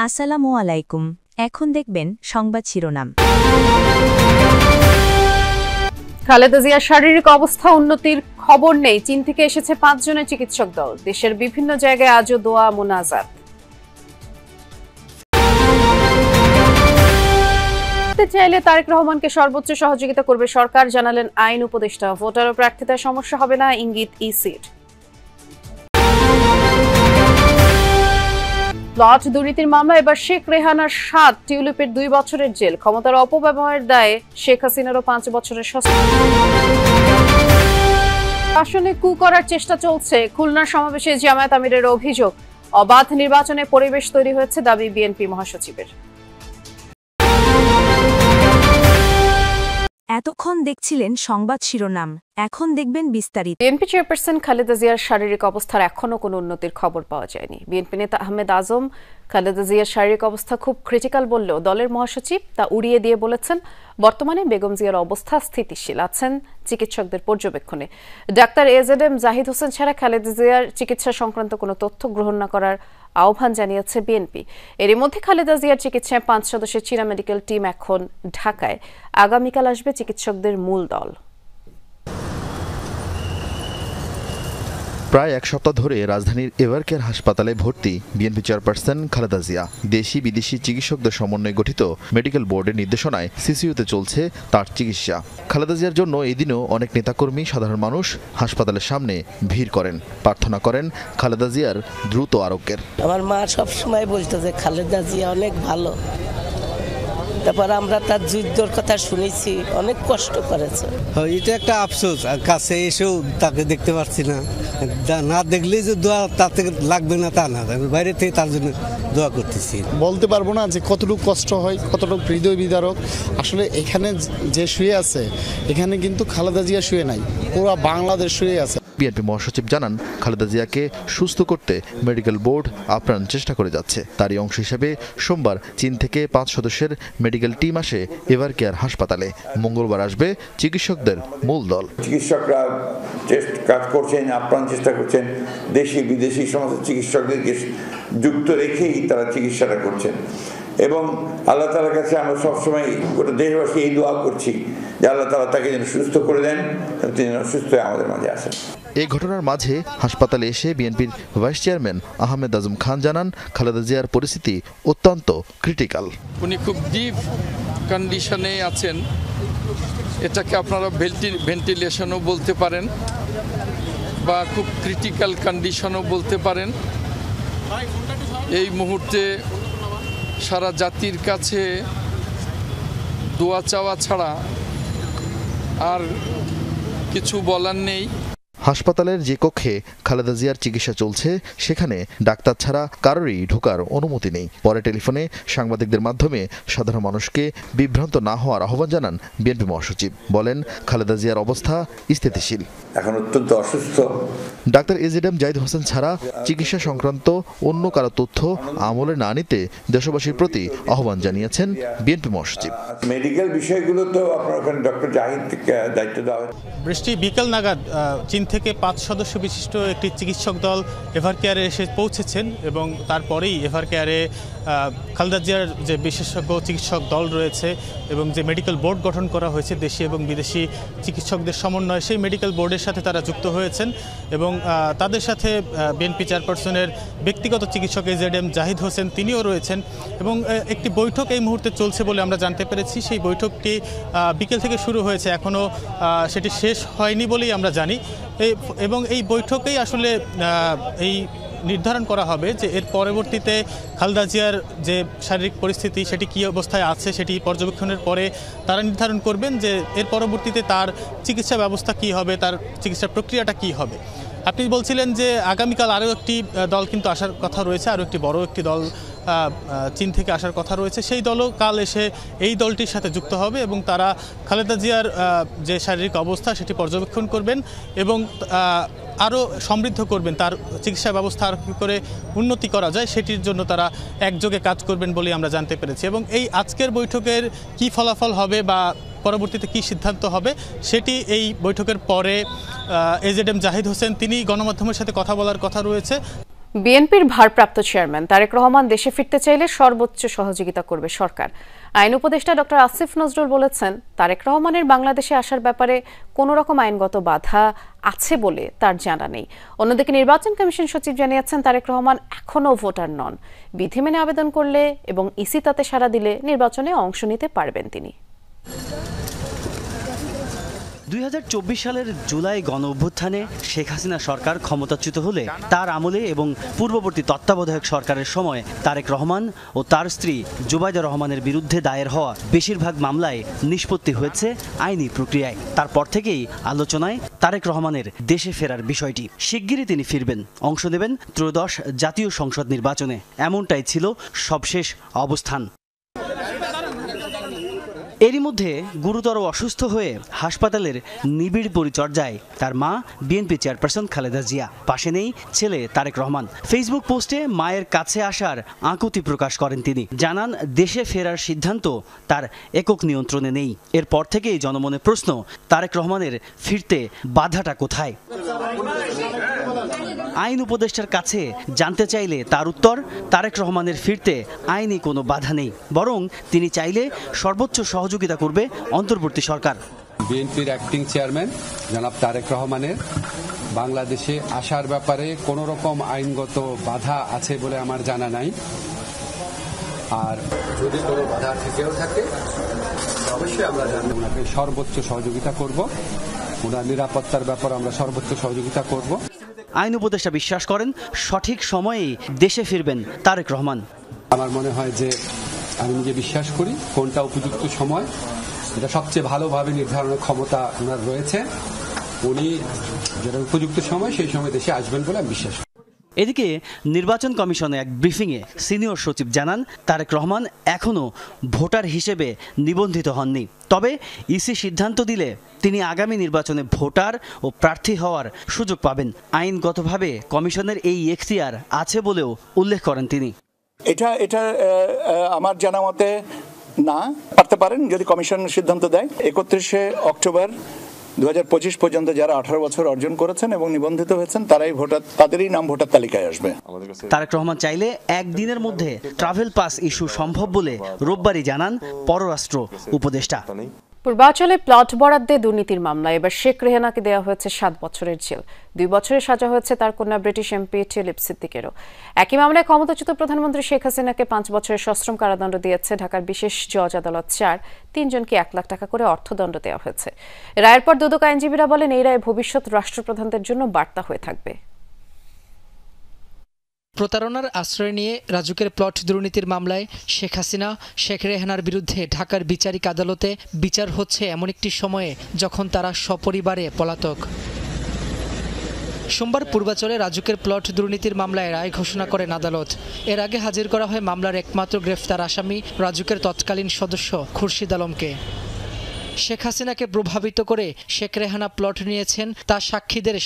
আসসালামু আলাইকুম। এখন দেখবেন সংবাদ শিরোনাম। খালেদা জিয়ার শারীরিক অবস্থা উন্নতির খবর নেই। চীন থেকে এসেছে 5 জনের চিকিৎসক দল। দেশের বিভিন্ন জায়গায় আজও দোয়া মোনাজাত। চাইলে তারেক রহমানকে সর্বোচ্চ সহযোগিতা করবে সরকার, জানালেন আইন উপদেষ্টা। ভোটার ও প্রার্থীদের সমস্যা হবে না, ইঙ্গিত ইসির। প্লট দুর্নীতির মামলা এবার শেখ রেহানার 7, টিউলিপের 2 বছরের জেল। ক্ষমতার অপব্যবহারের দায়ে শেখ হাসিনারও 5 বছরের শাস্তি। আসনে কু করার চেষ্টা চলছে, খুলনার সমাবেশে জামায়াত আমিরের অভিযোগ। অবাধ নির্বাচনে পরিবেশ তৈরি হয়েছে, দাবি বিএনপি মহাসচিবের। এতক্ষণ দেখছিলেন সংবাদ শিরোনাম, এখন দেখবেন বিস্তারিত। বিএনপি চেয়ারপারসন খালেদা জিয়ার শারীরিক অবস্থার এখনো কোনো উন্নতির খবর পাওয়া যায়নি। বিএনপি নেতা আহমেদ আজম খালেদা জিয়ার শারীরিক অবস্থা খুব ক্রিটিক্যাল বললেও দলের মহাসচিব তা উড়িয়ে দিয়ে বলেছেন বর্তমানে বেগম জিয়ার অবস্থা স্থিতিশীল, আছেন চিকিৎসকদের পর্যবেক্ষণে। ডাক্তার এজেডএম জাহিদ হোসেন ছাড়া খালেদা জিয়ার চিকিৎসা সংক্রান্ত কোনো তথ্য গ্রহণ না করার আহ্বান জানিয়েছে বিএনপি। এরই মধ্যে খালেদা জিয়ার চিকিৎসায় 5 সদস্যের চীনা মেডিকেল টিম এখন ঢাকায়। আগামীকাল আসবে চিকিৎসকদের মূল দল। প্রায় 1 সপ্তাহ ধরে রাজধানীর এভারকেয়ার হাসপাতালে ভর্তি বিএনপি চেয়ারপারসন খালেদা জিয়া। দেশি বিদেশি চিকিৎসকদের সমন্বয়ে গঠিত মেডিকেল বোর্ডের নির্দেশনায় সিসিইউতে চলছে তার চিকিৎসা। খালেদা জিয়ার জন্য এদিনও অনেক নেতাকর্মী, সাধারণ মানুষ হাসপাতালের সামনে ভিড় করেন, প্রার্থনা করেন খালেদা জিয়ার দ্রুত আরোগ্যের। আমার মা সবসময় বলতো যে খালেদা জিয়া অনেক ভালো। তারপর আমরা তার যুদ্ধর কথা শুনেছি, অনেক কষ্ট করেছে। এটা একটা আফসোস, কাছে এসেও তাকে দেখতে পাচ্ছি না। না দেখলেই যে দোয়া তাতে লাগবে না তা না, আমি বাইরে থেকে তার জন্য দোয়া করতেছি। বলতে পারবো না যে কতটুকু কষ্ট হয়, কতটুকু হৃদয় বিদারক। আসলে এখানে যে শুয়ে আছে, এখানে কিন্তু খালেদা জিয়া শুয়ে নাই, পুরো বাংলাদেশ শুয়ে আছে। বিএনপি মহাসচিব জানান, খালেদা জিয়াকে সুস্থ করতে মেডিকেল বোর্ড আপ্রাণ চেষ্টা করে যাচ্ছে। তারই অংশ হিসেবে সোমবার চীন থেকে 5 সদস্যের মেডিকেল টিম আসে এভারকেয়ার হাসপাতালে। মঙ্গলবার আসবে চিকিৎসকদের মূল দল। চিকিৎসকরা কাজ করছেন, আপ্রাণ চেষ্টা করছেন। দেশি বিদেশি সমস্ত চিকিৎসকদেরকে যুক্ত রেখেই তারা চিকিৎসাটা করছেন। এবং আল্লাহ তাআলার কাছে আমরা সবসময় গোটা দেশবাসী এই দোয়া করছি যে আল্লাহ তাআলা তাকে যেন সুস্থ করে দেন, তিনি যেন সুস্থ হয়ে আমাদের মাঝে আসেন। এই ঘটনার মাঝে হাসপাতালে এসে বিএনপির ভাইস চেয়ারম্যান আহমেদ আজম খান জানান, খালেদা জিয়ার পরিস্থিতি অত্যন্ত ক্রিটিক্যাল। উনি খুব ডিপ কন্ডিশনে আছেন, এটাকে আপনারা ভেন্টিলেশনও বলতে পারেন বা খুব ক্রিটিক্যাল কন্ডিশনও বলতে পারেন। এই মুহূর্তে সারা জাতির কাছে দোয়া চাওয়া ছাড়া আর কিছু বলার নেই। হাসপাতালের যে কক্ষে খালেদা জিয়ার চিকিৎসা চলছে, সেখানে ডাক্তার ছাড়া কারোরই ঢোকার অনুমতি নেই। পরে টেলিফোনে সাংবাদিকদের মাধ্যমে সাধারণ মানুষকে বিভ্রান্ত না হওয়ার আহ্বান জানান বিএনপি মহাসচিব। বলেন, খালেদা জিয়ার অবস্থা স্থিতিশীল, এখন অত্যন্ত অসুস্থ। ডাক্তার এজেডএম জাহিদ হোসেন ছাড়া চিকিৎসা সংক্রান্ত অন্য কারো তথ্য আমলে না নিতে দেশবাসীর প্রতি আহ্বান জানিয়েছেন বিএনপি মহাসচিব। মেডিকেল বিষয়গুলো তো আপনার ওখানে ডক্টর জাহিদ দায়িত্ব দেওয়া। বৃষ্টি বিকেল নাগাদ চীন থেকে 5 সদস্য বিশিষ্ট একটি চিকিৎসক দল এভারকেয়ারে এসে পৌঁছেছেন এবং তারপরেই এভারকেয়ারে খালেদা জিয়ার যে বিশেষজ্ঞ চিকিৎসক দল রয়েছে এবং যে মেডিকেল বোর্ড গঠন করা হয়েছে দেশি এবং বিদেশি চিকিৎসকদের সমন্বয়ে, সেই মেডিকেল বোর্ডের সাথে তারা যুক্ত হয়েছেন এবং তাদের সাথে বিএনপি চেয়ারপারসনের ব্যক্তিগত চিকিৎসক এজেডএম জাহিদ হোসেন তিনিও রয়েছেন এবং একটি বৈঠক এই মুহূর্তে চলছে বলে আমরা জানতে পেরেছি। সেই বৈঠকটি বিকেল থেকে শুরু হয়েছে, এখনও সেটি শেষ হয়নি বলেই আমরা জানি। এবং এই বৈঠকেই আসলে এই নির্ধারণ করা হবে যে এর পরবর্তীতে খালেদা জিয়ার যে শারীরিক পরিস্থিতি সেটি কী অবস্থায় আছে, সেটি পর্যবেক্ষণের পরে তারা নির্ধারণ করবেন যে এর পরবর্তীতে তার চিকিৎসা ব্যবস্থা কী হবে, তার চিকিৎসার প্রক্রিয়াটা কী হবে। আপনি বলছিলেন যে আগামীকাল আরও একটি দল কিন্তু আসার কথা রয়েছে, আরও একটি বড় একটি দল চীন থেকে আসার কথা রয়েছে। সেই দলও কাল এসে এই দলটির সাথে যুক্ত হবে এবং তারা খালেদা জিয়ার যে শারীরিক অবস্থা সেটি পর্যবেক্ষণ করবেন এবং আরও সমৃদ্ধ করবেন, তার চিকিৎসা ব্যবস্থা আর কী করে উন্নতি করা যায় সেটির জন্য তারা একযোগে কাজ করবেন বলেই আমরা জানতে পেরেছি। এবং এই আজকের বৈঠকের কী ফলাফল হবে বা পরবর্তীতে কী সিদ্ধান্ত হবে সেটি এই বৈঠকের পরে এজেডএম জাহিদ হোসেন তিনি গণমাধ্যমের সাথে কথা বলার কথা রয়েছে। বিএনপির ভারপ্রাপ্ত চেয়ারম্যান তারেক রহমান দেশে ফিরতে চাইলে সর্বোচ্চ সহযোগিতা করবে সরকার। আইন উপদেষ্টা ডক্টর আসিফ নজরুল বলেছেন, তারেক রহমানের বাংলাদেশে আসার ব্যাপারে কোনো রকম আইনগত বাধা আছে বলে তার জানা নেই। অন্যদিকে নির্বাচন কমিশন সচিব জানিয়েছেন, তারেক রহমান এখনও ভোটার নন। বিধি মেনে আবেদন করলে এবং ইসি তাতে সাড়া দিলে নির্বাচনে অংশ নিতে পারবেন তিনি। ২০২৪ সালের জুলাই গণ অভ্যুত্থানে শেখ হাসিনা সরকার ক্ষমতাচ্যুত হলে তার আমলে এবং পূর্ববর্তী তত্ত্বাবধায়ক সরকারের সময় তারেক রহমান ও তার স্ত্রী জুবাইদা রহমানের বিরুদ্ধে দায়ের হওয়া বেশিরভাগ মামলায় নিষ্পত্তি হয়েছে আইনি প্রক্রিয়ায়। তারপর থেকেই আলোচনায় তারেক রহমানের দেশে ফেরার বিষয়টি। শিগগিরই তিনি ফিরবেন, অংশ নেবেন ত্রয়োদশ জাতীয় সংসদ নির্বাচনে, এমনটাই ছিল সবশেষ অবস্থান। এরই মধ্যে গুরুতর অসুস্থ হয়ে হাসপাতালের নিবিড় পরিচর্যায় তার মা বিএনপি চেয়ারপারসন খালেদা জিয়া। পাশে নেই ছেলে তারেক রহমান। ফেসবুক পোস্টে মায়ের কাছে আসার আকুতি প্রকাশ করেন তিনি। জানান, দেশে ফেরার সিদ্ধান্ত তার একক নিয়ন্ত্রণে নেই। এরপর থেকেই জনমনে প্রশ্ন, তারেক রহমানের ফিরতে বাধাটা কোথায়? আইন উপদেষ্টার কাছে জানতে চাইলে তার উত্তর, তারেক রহমানের ফিরতে আইনি কোনো বাধা নেই, বরং তিনি চাইলে সর্বোচ্চ সহযোগিতা করবে অন্তর্বর্তী সরকার। বিএনপির অ্যাক্টিং চেয়ারম্যান জনাব তারেক রহমানের বাংলাদেশে আসার ব্যাপারে কোনো রকম আইনগত বাধা আছে বলে আমার জানা নাই। আর যদি কোনো বাধা থেকেও থাকে অবশ্যই আমরা ওনাকে সর্বোচ্চ সহযোগিতা করব। ওনার নিরাপত্তার ব্যাপারে আমরা সর্বোচ্চ সহযোগিতা করব। আইন উপদেষ্টা বিশ্বাস করেন, সঠিক সময়েই দেশে ফিরবেন তারেক রহমান। আমার মনে হয় যে আমি নিজে বিশ্বাস করি কোনটা উপযুক্ত সময়, এটা সবচেয়ে ভালোভাবে নির্ধারণের ক্ষমতা ওনার রয়েছে। উনি যেটা উপযুক্ত সময় সেই সময় দেশে আসবেন বলে আমি বিশ্বাস করি। এদিকে নির্বাচন কমিশনে এক ব্রিফিংয়ে সিনিয়র সচিব জানান, তারেক রহমান এখনও ভোটার হিসেবে নিবন্ধিত হননি। তবে ইসি সিদ্ধান্ত দিলে তিনি আগামী নির্বাচনে ভোটার ও প্রার্থী হওয়ার সুযোগ পাবেন। আইনগতভাবে কমিশনের এই এখতিয়ার আছে বলেও উল্লেখ করেন তিনি। এটা আমার জানা মতে না পারতে পারেন যদি কমিশন সিদ্ধান্ত দেয়। 31শে অক্টোবর 2025 পর্যন্ত যারা 18 বছর অর্জন করেছেন এবং নিবন্ধিত হয়েছেন তাদেরই নাম ভোটার তালিকায় আসবে। তারেক রহমান চাইলে একদিনের মধ্যে ট্রাভেল পাস ইস্যু সম্ভব বলে রোববারই জানান পররাষ্ট্র উপদেষ্টা। পূর্বাঞ্চলে প্লট বরাদ্দে দুর্নীতির মামলায় এবার শেখ রেহানাকে দেওয়া হয়েছে 7 বছরের জেল। 2 বছরের সাজা হয়েছে তার কন্যা ব্রিটিশ এমপি টিলিপ সিদ্দিকেরও। একই মামলায় ক্ষমতাচ্যুত প্রধানমন্ত্রী শেখ হাসিনাকে 5 বছরের সশ্রম কারাদণ্ড দিয়েছে ঢাকার বিশেষ জজ আদালত 4। 3 জনকে 1 লাখ টাকা করে অর্থদণ্ড দেওয়া হয়েছে। রায়ের পর দুদক আইনজীবীরা বলেন, এই রায় ভবিষ্যৎ রাষ্ট্রপ্রধানদের জন্য বার্তা হয়ে থাকবে। প্রতারণার আশ্রয় নিয়ে রাজুকের প্লট দুর্নীতির মামলায় শেখ হাসিনা, শেখ রেহানার বিরুদ্ধে ঢাকার বিচারিক আদালতে বিচার হচ্ছে এমন একটি সময়ে যখন তারা সপরিবারে পলাতক। সোমবার পূর্বাঞ্চলে রাজুকের প্লট দুর্নীতির মামলায় রায় ঘোষণা করেন আদালত। এর আগে হাজির করা হয় মামলার একমাত্র গ্রেফতার আসামি রাজুকের তৎকালীন সদস্য খুরশিদ আলমকে। শেখ হাসিনাকে প্রভাবিত করে শেখ রেহানা প্লট নিয়েছেন তা সাক্ষীদের